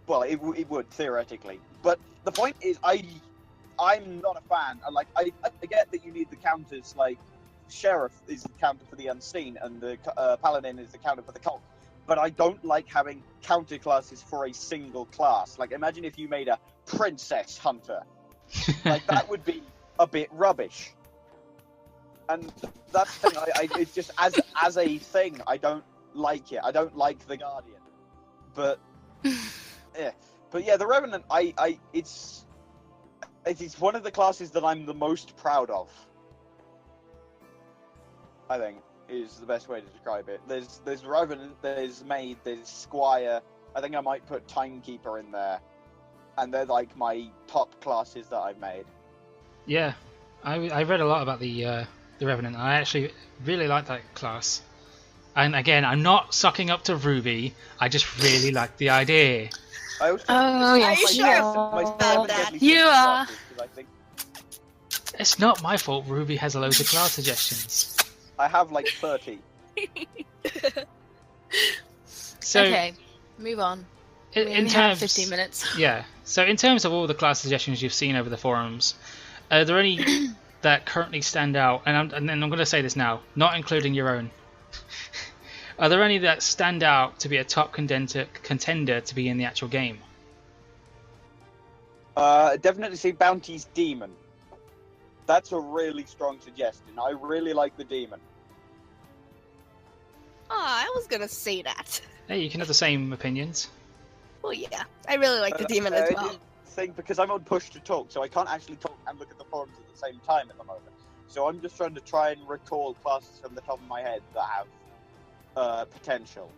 Well, it would theoretically, but the point is, I'm not a fan. I get that you need the counters. Like Sheriff is the counter for the unseen, and the Paladin is the counter for the cult. But I don't like having counter classes for a single class. Like, imagine if you made a Princess Hunter. Like, that would be a bit rubbish. And that's the thing, it's just, as a thing, I don't like it. I don't like the Guardian. But, yeah. But yeah, the Revenant, it's one of the classes that I'm the most proud of. I think, is the best way to describe it. There's Revenant, there's Maid, there's Squire. I think I might put Timekeeper in there. And they're like my top classes that I've made. Yeah, I read a lot about the Revenant. I actually really like that class. And again, I'm not sucking up to Ruby. I just really like the idea. Oh, yes, Are you sure about that? You are. It's not my fault Ruby has a load of class suggestions. I have like 30. So, okay, move on. We in only have terms, 15 minutes. Yeah. So in terms of all the class suggestions you've seen over the forums, are there any that currently stand out? And then I'm going to say this now, not including your own. Are there any that stand out to be a top contender to be in the actual game? Definitely say Bounty's Demon. That's a really strong suggestion. I really like the Demon. I was gonna say that. Hey, you can have the same opinions. Well, yeah. I really like the demon as well. Because I'm on push to talk, so I can't actually talk and look at the forums at the same time at the moment. So I'm just trying to recall classes from the top of my head that have potential.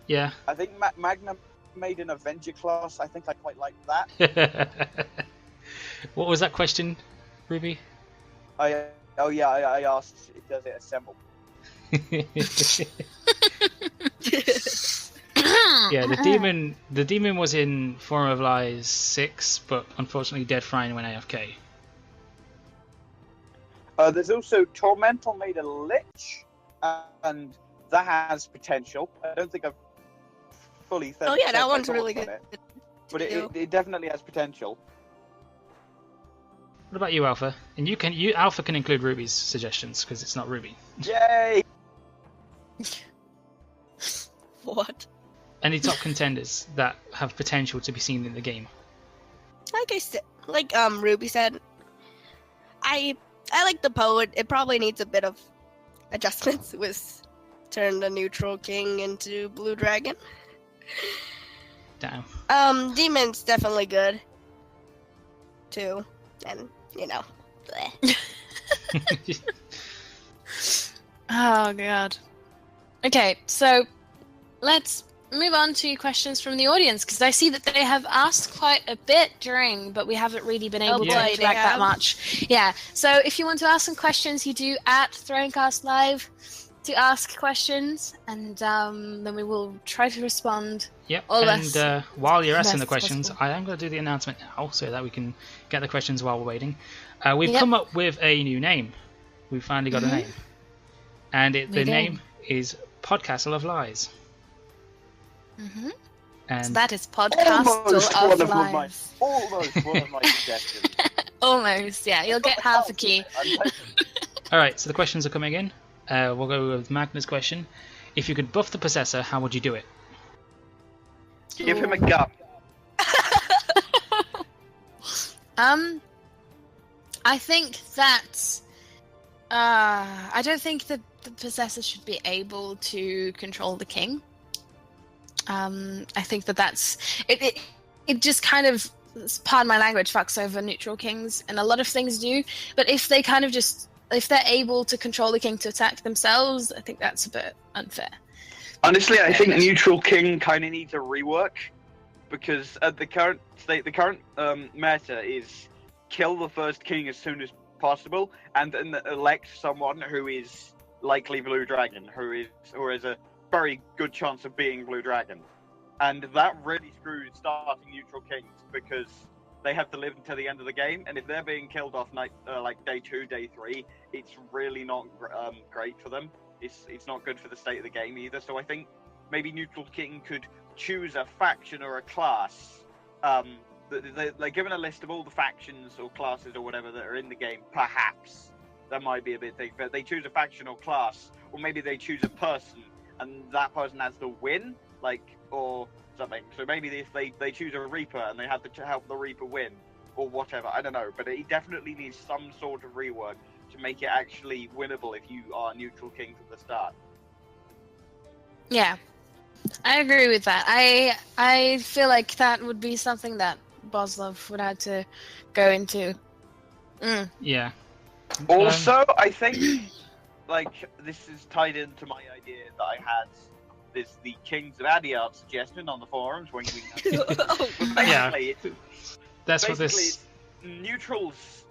Yeah. I think Magna made an Avenger class. I think I quite like that. What was that question, Ruby? I asked, does it assemble? Yeah, the demon was in Forum of Lies 6, but unfortunately Dead Friend went AFK. There's also Tormental made a Lich, and that has potential. I don't think I've fully Oh yeah, that one's thoughts really on good. it, but it definitely has potential. What about you, Alpha? And Alpha can include Ruby's suggestions because it's not Ruby. Yay! What? Any top contenders that have potential to be seen in the game? Like Ruby said, I like the poet. It probably needs a bit of adjustments with turn the neutral king into blue dragon. Damn. Demon's definitely good too, and bleh. Oh god. Okay, so let's move on to questions from the audience, because I see that they have asked quite a bit but we haven't really been able to interact that much. Yeah, so if you want to ask some questions, you do at ThroneCast Live to ask questions, and then we will try to respond. Yep, and while you're asking the questions, I am going to do the announcement now so that we can get the questions while we're waiting. We've come up with a new name. We've finally got a name. And the name is PodCastleOfLies. Mm-hmm. And so that is PodCastleOfLies. Almost one of my suggestions. Almost, yeah. You'll get half a key. Alright, so the questions are coming in. We'll go with Magna's question. If you could buff the Possessor, how would you do it? Give him a gun. I think that I don't think that the Possessor should be able to control the king. I think that's it. It just kind of, pardon my language, fucks over neutral kings, and a lot of things do. But if they kind of if they're able to control the king to attack themselves, I think that's a bit unfair. Honestly, I think neutral king kind of needs a rework, because at the current state, the current meta is kill the first king as soon as possible, and then elect someone who is likely blue dragon, who has a very good chance of being blue dragon, and that really screws starting neutral kings, because they have to live until the end of the game, and if they're being killed off like day 2, day 3, it's really not great for them. It's not good for the state of the game either. So I think maybe neutral king could choose a faction or a class. They're given a list of all the factions or classes or whatever that are in the game. Perhaps that might be a bit thick, but they choose a faction or class, or maybe they choose a person, and that person has to win, or something. So maybe if they choose a Reaper and they have to help the Reaper win, or whatever. I don't know, but it definitely needs some sort of rework to make it actually winnable if you are neutral king from the start. Yeah, I agree with that. I feel like that would be something that Boslov would have to go into. Yeah. Also, I think this is tied into my idea that I had. There's the Kings of Adiard suggestion on the forums. That's what this. Neutrals,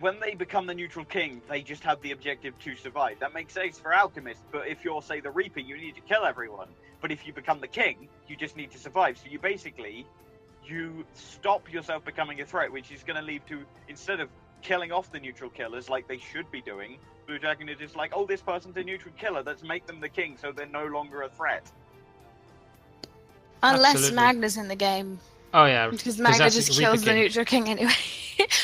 when they become the neutral king, they just have the objective to survive. That makes sense for alchemists, but if you're, say, the Reaper, you need to kill everyone. But if you become the king, you just need to survive. So you stop yourself becoming a threat, which is going to lead to, instead of killing off the neutral killers like they should be doing, Blue Dragon is just like, oh, this person's a neutral killer, let's make them the king so they're no longer a threat. Unless Absolutely. Magna's in the game. Oh yeah, because Magna just kills the neutral king anyway.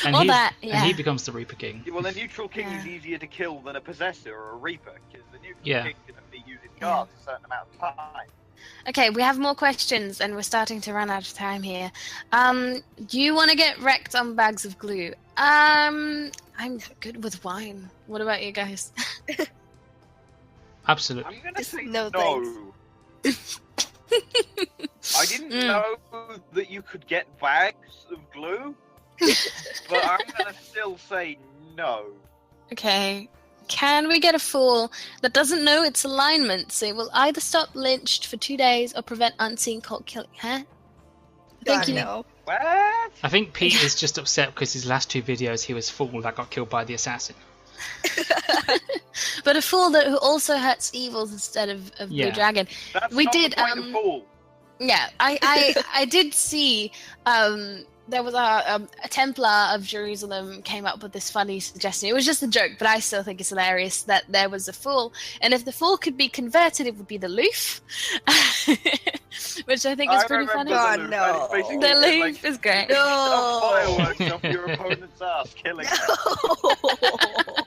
And he becomes the Reaper King. Well, a neutral king is easier to kill than a Possessor or a Reaper, because the neutral king can only use its cards a certain amount of time. Okay, we have more questions, and we're starting to run out of time here. Do you want to get wrecked on bags of glue? I'm good with wine. What about you guys? Absolutely. I'm gonna say no. I didn't know that you could get bags of glue. But I'm gonna still say no. Okay. Can we get a fool that doesn't know its alignment, so it will either stop lynched for 2 days or prevent unseen cult killing? Huh? God, you. no. What? I think Pete is just upset because his last 2 videos he was fool that got killed by the assassin. But a fool that who also hurts evils instead of Yeah. the dragon. That's We not did, the point of fool. Yeah, I did see there was a Templar of Jerusalem came up with this funny suggestion. It was just a joke, but I still think it's hilarious that there was a fool, and if the fool could be converted, it would be the Loof, which I think is pretty funny. The God, Loof, no. and it's basically The just, Loof is great. Shove No. fireworks up your opponent's ass, killing them.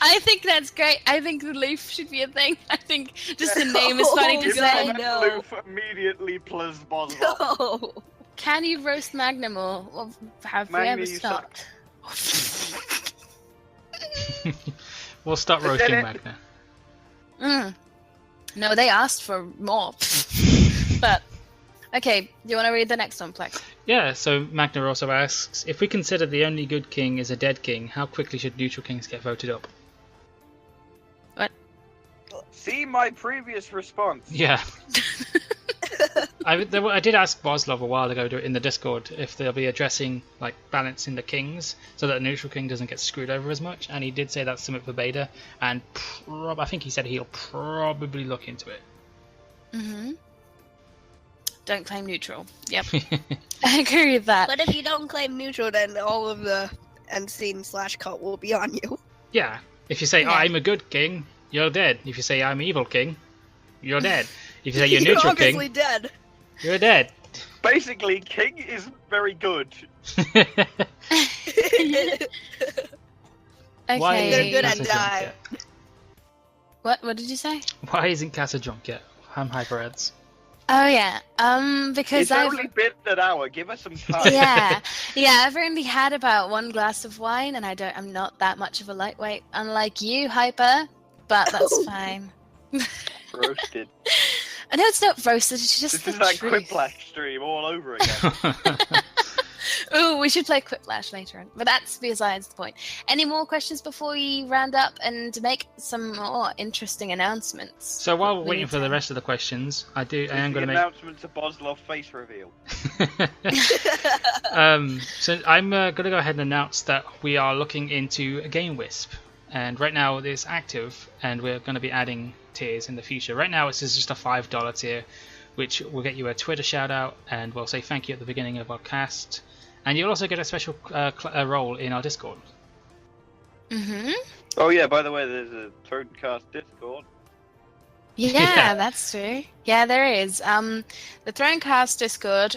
I think that's great. I think the Loof should be a thing. I think just the name is funny to Give say. them No. Loof immediately plus Boswell. No. Can you roast Magnum or have we Magni, ever you stopped? We'll stop Is that roasting it? Magna. No, they asked for more. But okay, do you want to read the next one, Plex? Yeah, so Magna also asks, if we consider the only good king is a dead king, how quickly should neutral kings get voted up? See my previous response. Yeah. I did ask Boslov a while ago in the Discord if they'll be addressing like balancing the kings so that a neutral king doesn't get screwed over as much, and he did say that's something for beta, and I think he said he'll probably look into it. Mm-hmm. Don't claim neutral. Yep. I agree with that. But if you don't claim neutral, then all of the unseen/cult will be on you. Yeah, if you say Yeah. I'm a good king, you're dead. If you say I'm evil king, you're dead. If you say you're neutral obviously king, dead. you're dead. Basically, king isn't very good. Okay. Why They're isn't good at Casa drunk die. yet? What did you say? Why isn't Casa drunk yet? I'm hyperheads. Oh yeah. Because It's I've only been an hour. Give us some time. yeah. I've only had about 1 glass of wine, and I'm not that much of a lightweight, unlike you, Hyper. But that's fine. Roasted. I know it's not roasted. It's just This the is that truth. Quiplash stream all over again. Oh, we should play Quiplash later on, but that's besides the point. Any more questions before we round up and make some more interesting announcements? So while we're We waiting need for the to- rest of the questions, I am The going to make. announcement to Boslov face reveal. So I'm going to go ahead and announce that we are looking into a Game Wisp, and right now it's active, and we're going to be adding tiers in the future. Right now it's just a $5 tier, which will get you a Twitter shout out, and we'll say thank you at the beginning of our cast, and you'll also get a special role in our Discord. Mm-hmm. Oh yeah, by the way, there's a ThroneCast Discord. Yeah, Yeah. that's true. Yeah, there is. The ThroneCast Discord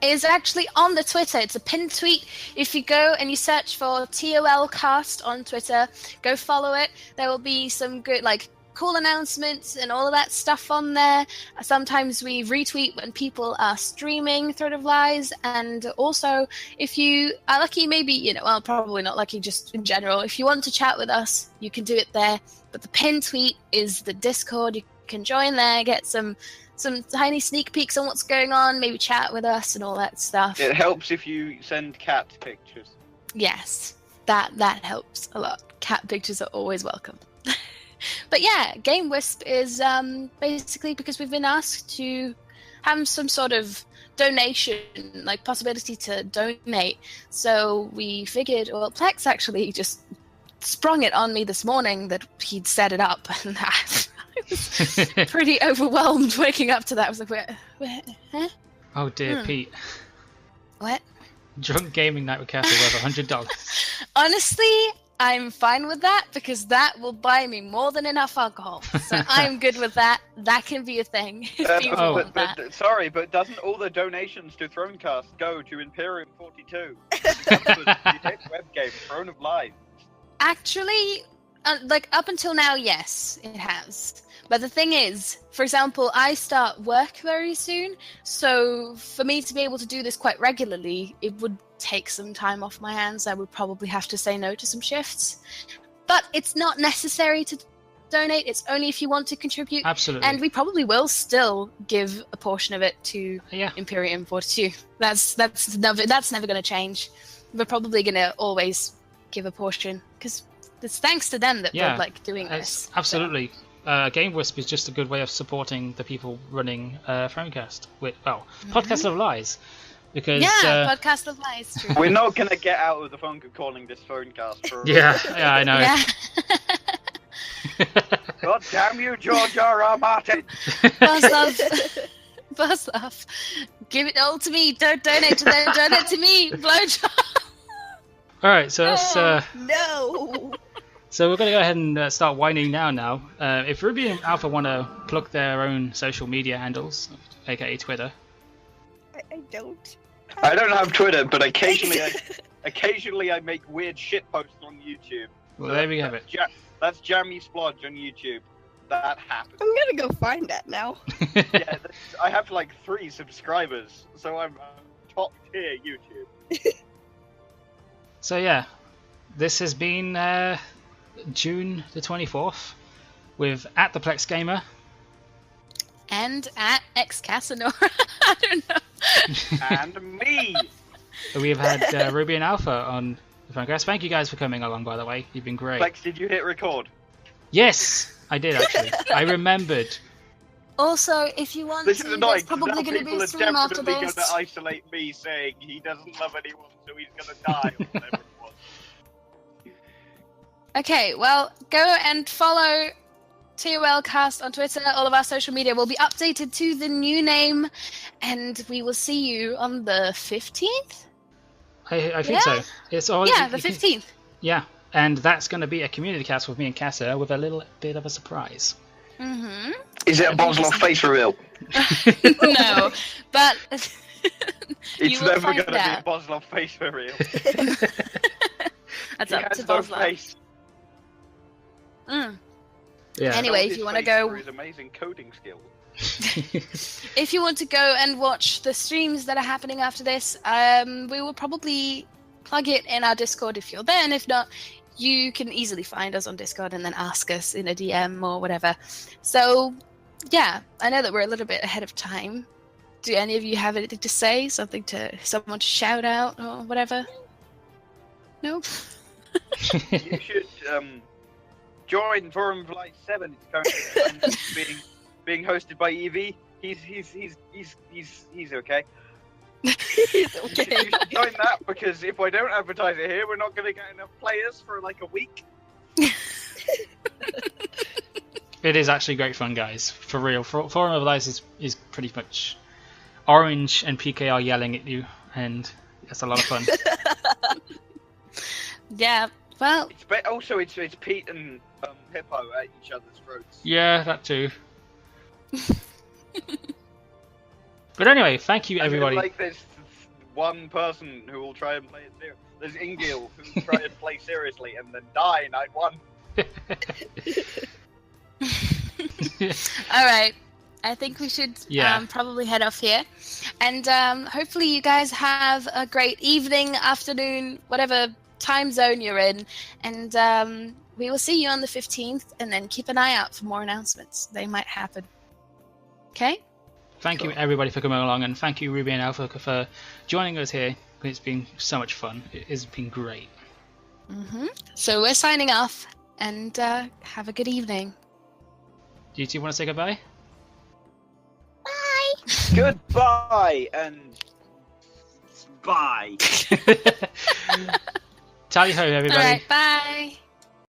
is actually on the Twitter. It's a pinned tweet. If you go and you search for TOLcast on Twitter, go follow it. There will be some good, cool announcements and all of that stuff on there. Sometimes we retweet when people are streaming Throne of Lies, and also if you are lucky, maybe, well, probably not lucky, just in general, if you want to chat with us, you can do it there. But the pinned tweet is the Discord. You can join there, get some tiny sneak peeks on what's going on, maybe chat with us and all that stuff. It helps if you send cat pictures. Yes, that helps a lot. Cat pictures are always welcome. But yeah, Game Wisp is basically because we've been asked to have some sort of donation, possibility to donate. So we figured, well, Plex actually just sprung it on me this morning that he'd set it up, and I was pretty overwhelmed waking up to that. I was like, where huh? Oh dear, Pete. What? Drunk gaming night with Castle worth $100. Honestly, I'm fine with that because that will buy me more than enough alcohol. So I'm good with that. That can be a thing if people want that. Sorry, but doesn't all the donations to ThroneCast go to Imperium 42? The web game, Throne of Lies. Actually, up until now, yes, it has. But the thing is, for example, I start work very soon, so for me to be able to do this quite regularly, it would take some time off my hands. I would probably have to say no to some shifts. But it's not necessary to donate. It's only if you want to contribute. Absolutely. And we probably will still give a portion of it to Imperium 42. That's never going to change. We're probably going to always give a portion because it's thanks to them that we're like doing this. Absolutely. Game Wisp is just a good way of supporting the people running ThroneCast. Podcast of Lies. Because, Podcast of Lies. True. We're not going to get out of the funk of calling this ThroneCast. Yeah, I know. Yeah. God damn you, George R.R. Martin! Buzz off. Give it all to me. Don't donate to them. Donate to me. Blowjob. Alright, so let's... No! So we're going to go ahead and start winding down now. If Ruby and Alpha want to plug their own social media handles, aka Twitter. I don't. I don't have Twitter, but occasionally I make weird shit posts on YouTube. Well, there we have it. That's JammySplodge on YouTube. That happened. I'm gonna go find that now. Yeah, I have like 3 subscribers, so I'm top tier YouTube. So yeah, this has been June the 24th with @ThePlexGamer and @XCasanora. I don't know. And me. We have had Ruby and Alpha on the ThroneCast. Thank you guys for coming along, by the way. You've been great. Plex, did you hit record? Yes, I did actually. I remembered. Also, if you want This to, is annoying. there's probably going to be People a are stream after definitely going this. to isolate me saying he doesn't love anyone, so he's going to die or whatever it was. Okay, well, go and follow TOLcast on Twitter. All of our social media will be updated to the new name, and we will see you on the 15th? I think so. It's all. Yeah, the 15th. Yeah, and that's going to be a community cast with me and Casa with a little bit of a surprise. Mm-hmm. Is it a Bosloff face reveal? No, but It's never going to be a Bosloff face reveal. That's He up has to no Bosloff. face. Yeah. Anyway, if you want to go, for his amazing coding skills. if you want to go and watch the streams that are happening after this, we will probably plug it in our Discord if you're there, and if not, you can easily find us on Discord and then ask us in a DM or whatever. So, yeah, I know that we're a little bit ahead of time. Do any of you have anything to say? Someone to shout out or whatever? No? You should join Forum of Light 7. It's currently being hosted by Evie. He's okay. He's You okay. should join that, because if I don't advertise it here, we're not going to get enough players for like a week. It is actually great fun, guys. For real. Forum of Lies is pretty much Orange and PKR yelling at you, and it's a lot of fun. Yeah, well... It's Pete and Hippo at each other's throats. Yeah, that too. But anyway, thank you, everybody. Like there's one person who will try and play it serious. There's Ingil who will try and play seriously and then die night 1. Alright, I think we should probably head off here. And hopefully you guys have a great evening, afternoon, whatever time zone you're in. And we will see you on the 15th, and then keep an eye out for more announcements. They might happen. Okay? Thank you, everybody, for coming along, and thank you, Ruby and Alpha, for joining us here. It's been so much fun. It's been great. Mm-hmm. So we're signing off, and have a good evening. Do you two want to say goodbye? Bye! Goodbye and bye. Tally ho, everybody. Alright, bye!